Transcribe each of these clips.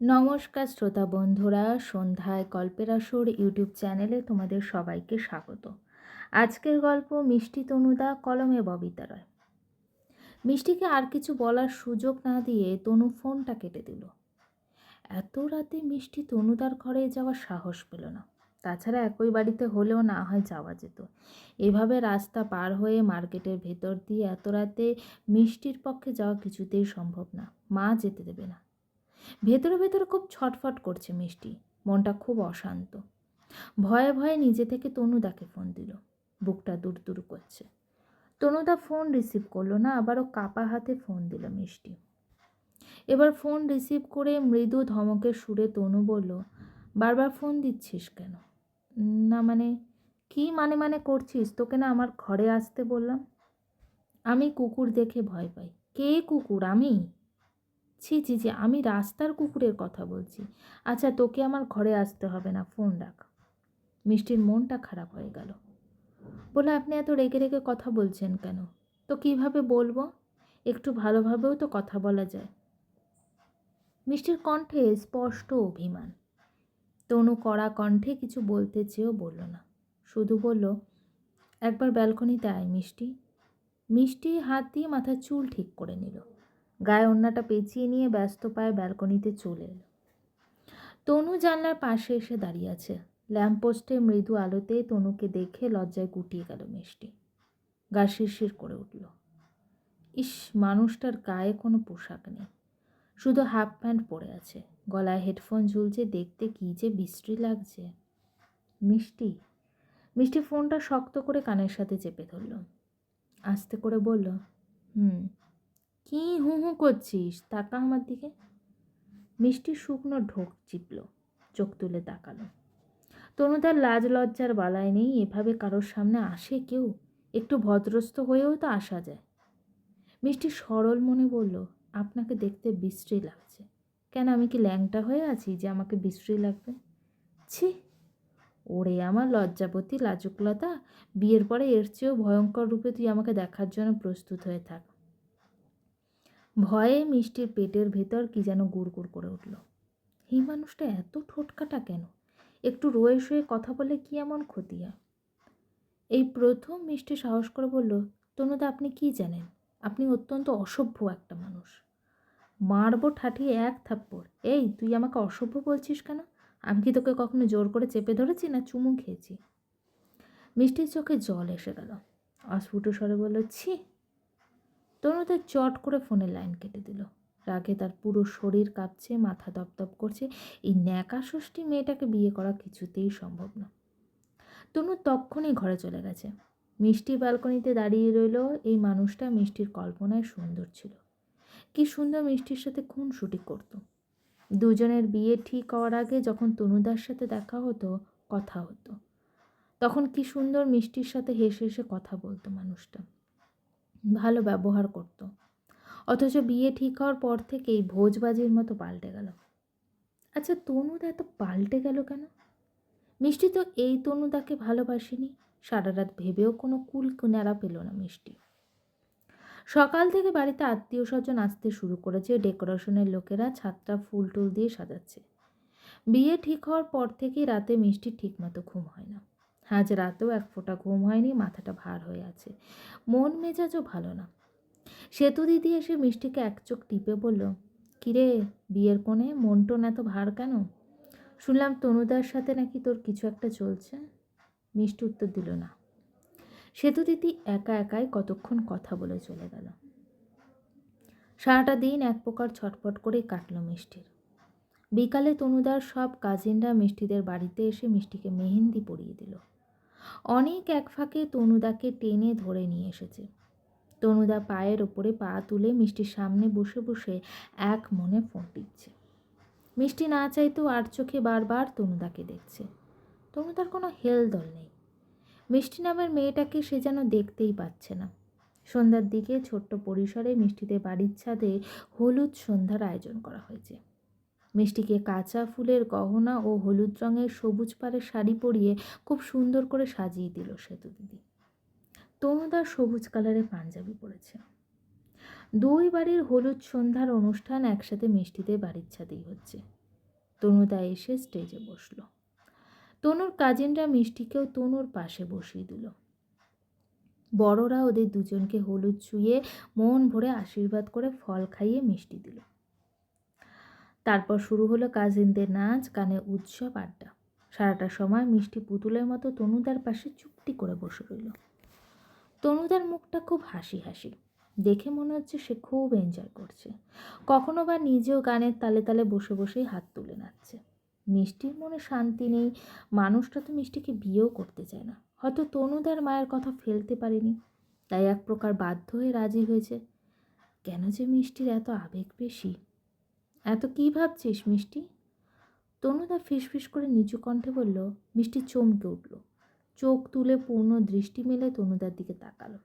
নমস্কার শ্রোতা বন্ধুরা, সন্ধ্যায় গল্পের আসর ইউটিউব চ্যানেলে তোমাদের সবাইকে স্বাগত। আজকের গল্প মিষ্টি তনুদা কলমে ববিতা রয়। মিষ্টিকে আর কিছু বলার সুযোগ না দিয়ে তনু ফোনটা কেটে দিল। এত রাতে মিষ্টি তনুদার ঘরে যাওয়ার সাহস পেল না। তাছাড়া একই বাড়িতে হলেও না হয় যাওয়া যেত। এভাবে রাস্তা পার হয়ে মার্কেটের ভেতর দিয়ে এত রাতে মিষ্টির পক্ষে যাওয়া কিছুতেই সম্ভব না। মা যেতে দেবে না। ভেতরে ভেতরে খুব ছটফট করছে মিষ্টি, মনটা খুব অশান্ত। ভয়ে ভয়ে নিজে থেকে তনুদাকে ফোন দিল। বুকটা দূর দূর করছে। তনুদা ফোন রিসিভ করলো না, আবারও কাপা হাতে ফোন দিল মিষ্টি। এবার ফোন রিসিভ করে মৃদু ধমকের সুরে তনু বলল, বারবার ফোন দিচ্ছিস কেন? না মানে কি মানে করছিস? তোকে না আমার ঘরে আসতে বললাম। আমি কুকুর দেখে ভয় পাই। কে কুকুর? আমি? ছি ছি ছি, আমি রাস্তার কুকুরের কথা বলছি। আচ্ছা, তোকে আমার ঘরে আসতে হবে না, ফোন রাখ। মিষ্টির মনটা খারাপ হয়ে গেল। বলে, আপনি এত রেগে রেগে কথা বলছেন কেন? তো কিভাবে বলবো? একটু ভালোভাবেও তো কথা বলা যায়। মিষ্টির কণ্ঠে স্পষ্ট অভিমান। তনু কড়া কণ্ঠে কিছু বলতে চেয়েও বলল না, শুধু বলল, একবার ব্যালকনিতে আয় মিষ্টি। মিষ্টি হাত দিয়ে মাথার চুল ঠিক করে নিল। গায়ে ওড়নাটা পেঁচিয়ে নিয়ে ব্যস্ত পায়ে ব্যালকনিতে চলে এলো। তনু জানলার পাশে এসে দাঁড়িয়ে আছে। ল্যাম্পপোস্টে মৃদু আলোতে তনুকে দেখে লজ্জায় গুটিয়ে গেল মিষ্টি। গা শিরশির করে উঠল। ইস, মানুষটার গায়ে কোনো পোশাক নেই, শুধু হাফ প্যান্ট পরে আছে, গলায় হেডফোন ঝুলছে, দেখতে কী যে বিশ্রী লাগছে। মিষ্টি মিষ্টি ফোনটা শক্ত করে কানের সাথে চেপে ধরল। আস্তে করে বলল, কি হু হু করছিস? তাকা আমার দিকে। মিষ্টি শুকনো ঢোক চিপল, চোখ তুলে তাকালো। তনুদার লাজ লজ্জার বালাই নেই, এভাবে কারোর সামনে আসে কেউ? একটু ভদ্রস্থ হয়েও তো আসা যায়। মিষ্টি সরল মনে বলল, আপনাকে দেখতে বিশ্রী লাগছে। কেন, আমি কি ল্যাংটা হয়ে আছি যে আমাকে বিশ্রী লাগবে? ছি, ওরে আমার লজ্জাবতী লাজুকলতা, বিয়ের পরে এর চেয়েও ভয়ঙ্কর রূপে তুই আমাকে দেখার জন্য প্রস্তুত হয়ে থাক। ভয়ে মিষ্টির পেটের ভেতর কি যেন গুড় করে উঠল। এই মানুষটা এত ঠোঁটকাটা কেন? একটু রয়ে শয়ে কথা বলে কি এমন ক্ষতি হয়? এই প্রথম মিষ্টি সাহস করে বলল, তনুদা, আপনি কি জানেন? আপনি অত্যন্ত অসভ্য একটা মানুষ। মারবো ঠাঠিয়ে এক থাপ্পড়। এই, তুই আমাকে অসভ্য বলছিস কেন? আমি কি তোকে কখনো জোর করে চেপে ধরেছি না চুমু খেয়েছি? মিষ্টির চোখে জল এসে গেল। অস্ফুট স্বরে বলল, ছি। তনুদা চট করে ফোনের লাইন কেটে দিল। রাগে তার পুরো শরীর কাঁপছে, মাথা দপদপ করছে। এই ন্যাকা ষষ্ঠী মেয়েটাকে বিয়ে করা কিছুতেই সম্ভব না। তনু তক্ষণই ঘরে চলে গেছে। মিষ্টি ব্যালকনিতে দাঁড়িয়ে রইল। এই মানুষটা মিষ্টির কল্পনায় সুন্দর ছিল। কি সুন্দর মিষ্টির সাথে খুনসুটি করত। দুজনের বিয়ে ঠিক হওয়ার আগে যখন তনুদার সাথে দেখা হতো, কথা হতো, তখন কি সুন্দর মিষ্টির সাথে হেসে হেসে কথা বলতো মানুষটা, ভালো ব্যবহার করত। অথচ বিয়ে ঠিক হওয়ার পর থেকেই ভোজবাজির মতো পাল্টে গেল। আচ্ছা, তনুদা এত পাল্টে গেল কেন? মিষ্টি তো এই তনুদাকে ভালোবাসেনি। সারা রাত ভেবেও কোনো কুল কিনারা পেল না মিষ্টি। সকাল থেকে বাড়িতে আত্মীয় স্বজন আসতে শুরু করেছে। ডেকোরেশনের লোকেরা ছাদটা ফুল টুল দিয়ে সাজাচ্ছে। বিয়ে ঠিক হওয়ার পর থেকেই রাতে মিষ্টি ঠিকমতো ঘুম হয় না। আজ রাতেও এক ফোঁটা ঘুম হয়নি, মাথাটা ভার হয়ে আছে, মন মেজাজও ভালো না। সেতু দিদি এসে মিষ্টিকে এক চোখ টিপে বলল, কিরে বিয়ের কোণে, মন টন এত ভার কেন? শুনলাম তনুদার সাথে নাকি তোর কিছু একটা চলছে। মিষ্টি উত্তর দিল না। সেতু দিদি একা একাই কতক্ষণ কথা বলে চলে গেল। সারাটা দিন এক প্রকার ছটফট করেই কাটল মিষ্টির। বিকালে তনুদার সব কাজিনরা মিষ্টিদের বাড়িতে এসে মিষ্টিকে মেহেন্দি পরিয়ে দিল। অনেক এক ফাঁকে তনুদাকে টেনে ধরে নিয়ে এসেছে। তনুদা পায়ের ওপরে পা তুলে মিষ্টির সামনে বসে বসে এক মনে ফোন টিপছে। মিষ্টি না চাইতেও আর চোখে বারবার তনুদাকে দেখছে। তনুদার কোনো হেলদোল নেই। মিষ্টি নামের মেয়েটাকে সে যেন দেখতেই পাচ্ছে না। সন্ধ্যার দিকে ছোট্ট পরিসরে মিষ্টিদের বাড়ির ছাদে হলুদ সন্ধ্যার আয়োজন করা হয়েছে। মিষ্টিকে কাঁচা ফুলের গহনা ও হলুদ রঙের সবুজ পাড়ের শাড়ি পরিয়ে খুব সুন্দর করে সাজিয়ে দিল সেতু দিদি। তনুদার সবুজ কালারের পাঞ্জাবি পরেছে। দুই বাড়ির হলুদ সন্ধ্যার অনুষ্ঠান একসাথে মিষ্টিদের বাড়ির ছাদেই হচ্ছে। তনুদা এসে স্টেজে বসলো। তনুর কাজিনরা মিষ্টিকেও তনুর পাশে বসিয়ে দিল। বড়রা ওদের দুজনকে হলুদ ছুঁয়ে মন ভরে আশীর্বাদ করে ফল খাইয়ে মিষ্টি দিল। তারপর শুরু হলো কাজিনদের নাচ, গানে উৎসব, আড্ডা। সারাটা সময় মিষ্টি পুতুলের মতো তনুদার পাশে চুপটি করে বসে রইল। তনুদার মুখটা খুব হাসি হাসি, দেখে মনে হচ্ছে সে খুব এনজয় করছে। কখনো বা নিজেও গানের তালে তালে বসে বসেই হাত তুলে নাচছে। মিষ্টির মনে শান্তি নেই। মানুষটা তো মিষ্টিকে বিয়েও করতে চায় না। হয়তো তনুদার মায়ের কথা ফেলতে পারেনি, তাই এক প্রকার বাধ্য হয়ে রাজি হয়েছে। কেন যে মিষ্টির এত আবেগ বেশি? এত কী ভাবছিস মিষ্টি? তনুদা ফিসফিস করে নিচু কণ্ঠে বলল। মিষ্টি চমকে উঠল। চোখ তুলে পূর্ণ দৃষ্টি মেলে তনুদার দিকে তাকালো।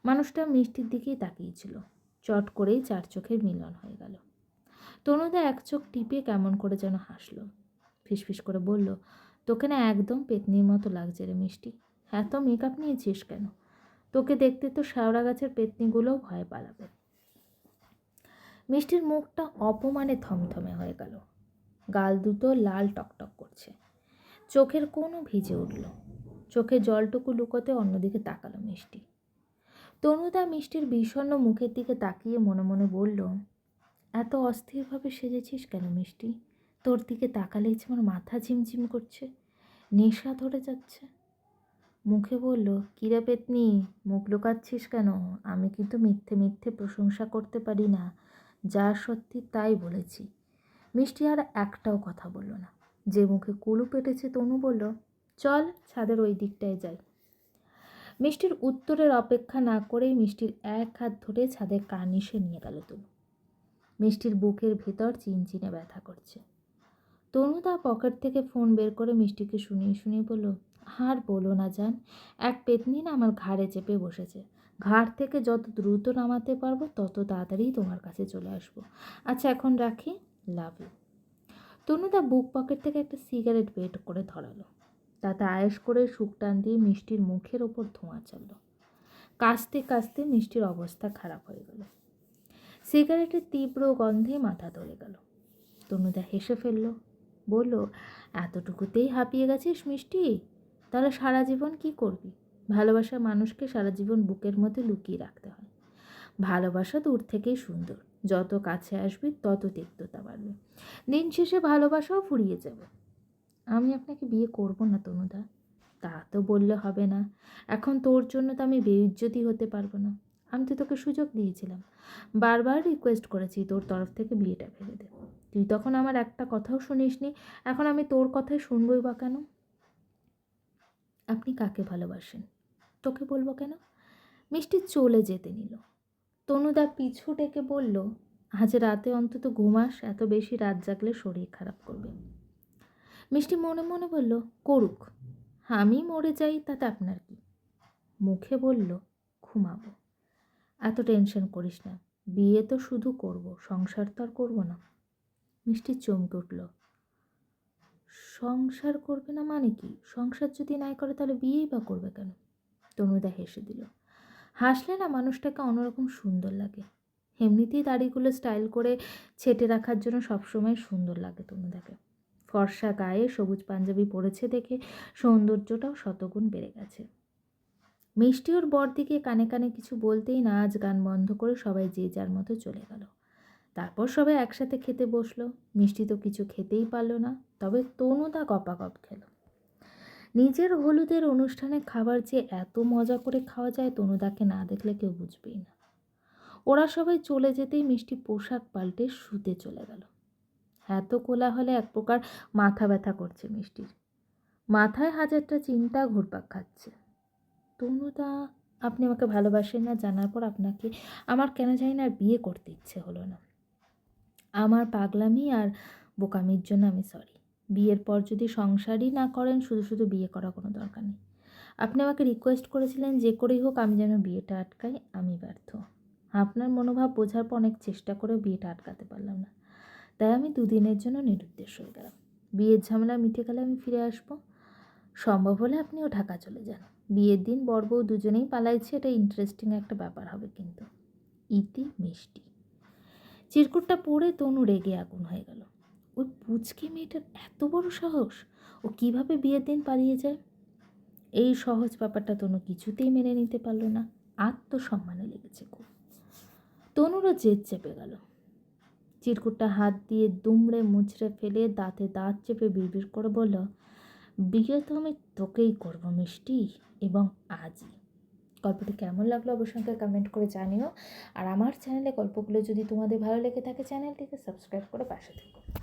মানুষটা মিষ্টির দিকেই তাকিয়েছিল। চট করেই চার চোখের মিলন হয়ে গেল। তনুদা এক চোখ টিপে কেমন করে যেন হাসল। ফিসফিস করে বলল, তোকে না একদম পেতনির মতো লাগছে রে মিষ্টি। এত মেকআপ নিয়েছিস কেন? তোকে দেখতে তো শেওড়া গাছের পেতনিগুলোও ভয় পালাবে। মিষ্টির মুখটা অপমানে থমথমে হয়ে গেল। গাল দুটো লাল টকটক করছে। চোখের কোনো ভিজে উঠল। চোখে জলটুকু লুকোতে অন্যদিকে তাকালো মিষ্টি। তনুদা মিষ্টির বিষণ্ণ মুখের দিকে তাকিয়ে মনে মনে বলল, এত অস্থিরভাবে সেজেছিস কেন মিষ্টি? তোর দিকে তাকালেই যে আমার মাথা ঝিমঝিম করছে, নেশা ধরে যাচ্ছে। মুখে বলল, কিরে পেতনি, মুখ লুকাচ্ছিস কেন? আমি কিন্তু মিথ্যে মিথ্যে প্রশংসা করতে পারি না, যা সত্যি তাই বলেছি। মিষ্টি আর একটাও কথা বলল না। যে মুখে কুলু পেটেছে তনু বলল, চল ছাদের ওই দিকটায় যাই। মিষ্টির উত্তরের অপেক্ষা না করেই মিষ্টির এক হাত ধরে ছাদের কার্নিশে নিয়ে গেল তনু। মিষ্টির বুকের ভেতর চিনচিনে ব্যথা করছে। তনুদা পকেট থেকে ফোন বের করে মিষ্টিকে শুনিয়ে শুনিয়ে বলল, আর বলো না জান, এক পেতনি না আমার ঘাড়ে চেপে বসেছে। ঘাড় থেকে যত দ্রুত নামাতে পারবো তত তাড়াতাড়ি তোমার কাছে চলে আসবো। আচ্ছা এখন রাখি, লাভ ইউ। তনুদা বুক পকেট থেকে একটা সিগারেট বের করে ধরালো। তাতে আয়েশ করে শুক টান দিয়ে মিষ্টির মুখের ওপর ধোঁয়া চালল। কাশতে কাশতে মিষ্টির অবস্থা খারাপ হয়ে গেল। সিগারেটের তীব্র গন্ধে মাথা ধরে গেল। তনুদা হেসে ফেলল, বলল, এতটুকুতেই হাঁপিয়ে গেছিস মিষ্টি? তাহলে সারা জীবন কি করবি? ভালোবাসার মানুষকে সারা জীবন বুকের মধ্যে লুকিয়ে রাখতে হয়। ভালোবাসা দূর থেকেই সুন্দর, যত কাছে আসবি তত তিক্ততা বাড়বে, দিন শেষে ভালোবাসাও ফুরিয়ে যাবে। আমি আপনাকে বিয়ে করব না তনুদা। তা তো বললে হবে না। এখন তোর জন্য তো আমি বেইজ্জতি হতে পারবো না। আমি তো তোকে সুযোগ দিয়েছিলাম, বারবার রিকোয়েস্ট করেছি তোর তরফ থেকে বিয়েটা ভেবে দে। তুই তখন আমার একটা কথাও শুনিসনি। এখন আমি তোর কথাই শুনবই বা কেন? আপনি কাকে ভালোবাসেন? তোকে বলবো কেন? মিষ্টি চলে যেতে নিল। তনুদা পিছু ডেকে বলল, আজ রাতে অন্তত ঘুমাস, এত বেশি রাত জাগলে শরীর খারাপ করবে। মিষ্টি মনে মনে বলল, করুক, আমি মরে যাই তাতে আপনার কি? মুখে বলল, ঘুমাবো। এত টেনশন করিস না, বিয়ে তো শুধু করব, সংসার তো আর করবো না। মিষ্টি চমকে উঠল। সংসার করবে না মানে কি? সংসার যদি নাই করে তাহলে বিয়েই বা করবে কেন? তনুদা হেসে দিল। হাসলে না মানুষটাকে অন্যরকম সুন্দর লাগে। এমনিতেই দাড়িগুলো স্টাইল করে ছেটে রাখার জন্য সবসময় সুন্দর লাগে তনুদাকে। ফর্সা গায়ে সবুজ পাঞ্জাবি পরেছে দেখে সৌন্দর্যটাও শতগুণ বেড়ে গেছে। মিষ্টি ওর বরদিকে কানে কানে কিছু বলতেই নাচ গান বন্ধ করে সবাই যে যার মতো চলে গেল। তারপর সবাই একসাথে খেতে বসলো। মিষ্টি তো কিছু খেতেই পারল না, তবে তনুদা গপাগপ খেল। নিজের হলুদের অনুষ্ঠানে খাবার যে এত মজা করে খাওয়া যায় তনুদাকে না দেখলে কেউ বুঝবেই না। ওরা সবাই চলে যেতেই মিষ্টি পোশাক পাল্টে শুতে চলে গেল। এত কোলাহলে এক প্রকার মাথা ব্যথা করছে মিষ্টির। মাথায় হাজারটা চিন্তা ঘুরপাক খাচ্ছে। তনুদা, আপনি আমাকে ভালোবাসেন না জানার পর আপনাকে আমার কেন জানি না আর বিয়ে করতে ইচ্ছে হলো না। আমার পাগলামি আর বোকামির জন্য আমি সরি। বিয়ের পর যদি সংসারই না করেন, শুধু শুধু বিয়ে করা কোনো দরকার নেই। আপনি আমাকে রিকোয়েস্ট করেছিলেন যে করেই হোক আমি যেন বিয়েটা আটকাই, আমি ব্যর্থ। আপনার মনোভাব বোঝার পর অনেক চেষ্টা করে বিয়েটা আটকাতে পারলাম না, তাই আমি দুদিনের জন্য নিরুদ্দেশ হয়ে গেলাম। বিয়ের ঝামেলা মিটে গেলে আমি ফিরে আসবো। সম্ভব হলে আপনিও ঢাকা চলে যান। বিয়ের দিন বর বউ দুজনেই পালাইছে, এটা ইন্টারেস্টিং একটা ব্যাপার হবে কিন্তু। ইতি মিষ্টি। চিরকুটটা পড়ে তনু রেগে আগুন হয়ে গেল। ওই পুচকে মেয়েটার এত বড় সাহস! ও কিভাবে বিয়ের দিন পালিয়ে যায়? এই সহজ ব্যাপারটা তনু কিছুতেই মেনে নিতে পারল না। আত্মসম্মানে লেগেছে খুব। তনুরও জেদ চেপে গেল। চিরকুটটা হাত দিয়ে দুমড়ে মুচড়ে ফেলে দাঁতে দাঁত চেপে বিড়বিড় করে বলল, বিয়ে তো আমি তোকেই করবো মিষ্টি, এবং আজই। গল্পটি কেমন লাগলো অবশ্যই কমেন্ট করে জানিও। আর আমার চ্যানেলে গল্পগুলো যদি তোমাদের ভালো লেগে থাকে চ্যানেলটিকে সাবস্ক্রাইব করে পাশে থেকো।